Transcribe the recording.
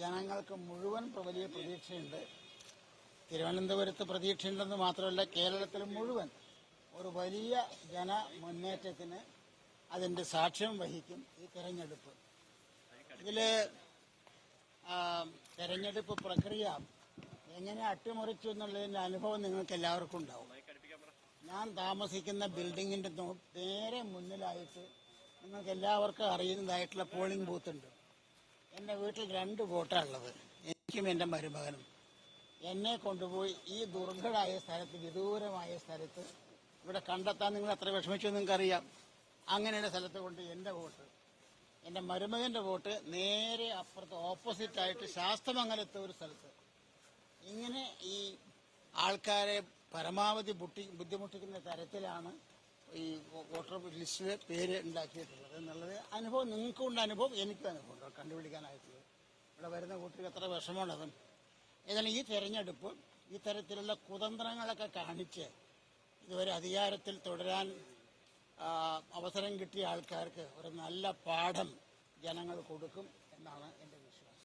ജനങ്ങൾക്ക് മുഴുവൻ വലിയ പ്രതീക്ഷയുണ്ട്. തിരുവനന്തപുരത്ത് പ്രതീക്ഷയുണ്ടെന്ന് മാത്രമല്ല, കേരളത്തിൽ മുഴുവൻ ഒരു വലിയ ജനമുന്നേറ്റത്തിന് അതിൻ്റെ സാക്ഷ്യം വഹിക്കും ഈ തെരഞ്ഞെടുപ്പ്. ഇതിൽ തെരഞ്ഞെടുപ്പ് പ്രക്രിയ എങ്ങനെ അട്ടിമറിച്ചു എന്നുള്ളതിൻ്റെ അനുഭവം നിങ്ങൾക്ക് എല്ലാവർക്കും ഉണ്ടാവും. ഞാൻ താമസിക്കുന്ന ബിൽഡിങ്ങിൻ്റെ നേരെ മുന്നിലായിട്ട് നിങ്ങൾക്ക് എല്ലാവർക്കും അറിയുന്നതായിട്ടുള്ള പോളിംഗ് ബൂത്തുണ്ട്. എൻ്റെ വീട്ടിൽ 2 വോട്ടാണുള്ളത്, എനിക്കും എൻ്റെ മരുമകനും. എന്നെ കൊണ്ടുപോയി ഈ ദുർഘടമായ സ്ഥലത്ത്, വിദൂരമായ സ്ഥലത്ത് ഇവിടെ കണ്ടെത്താൻ നിങ്ങൾ എത്ര വിഷമിച്ചു നിങ്ങൾക്കറിയാം. അങ്ങനെയുള്ള സ്ഥലത്ത് കൊണ്ട് എൻ്റെ വോട്ട്, എൻ്റെ മരുമകൻ്റെ വോട്ട് നേരെ അപ്പുറത്ത് ഓപ്പോസിറ്റായിട്ട് ശാസ്തമംഗലത്തെ ഒരു സ്ഥലത്ത്. ഇങ്ങനെ ഈ ആൾക്കാരെ പരമാവധി ബുദ്ധിമുട്ടിക്കുന്ന തരത്തിലാണ് ഈ വോട്ടർ ലിസ്റ്റിൽ പേര് ഉണ്ടാക്കിയിട്ടുള്ളത് എന്നുള്ളത് അനുഭവം നിങ്ങൾക്കുണ്ട്, അനുഭവം എനിക്കും അനുഭവം കണ്ടുപിടിക്കാനായിട്ടുള്ളത്. ഇവിടെ വരുന്ന കുട്ടിക്ക് എത്ര വിഷമമുള്ളതും. ഏതായാലും ഈ തെരഞ്ഞെടുപ്പ് ഇത്തരത്തിലുള്ള കുതന്ത്രങ്ങളൊക്കെ കാണിച്ച് ഇതുവരെ അധികാരത്തിൽ തുടരാൻ അവസരം കിട്ടിയ ആൾക്കാർക്ക് ഒരു നല്ല പാഠം ജനങ്ങൾ കൊടുക്കും എന്നാണ് എൻ്റെ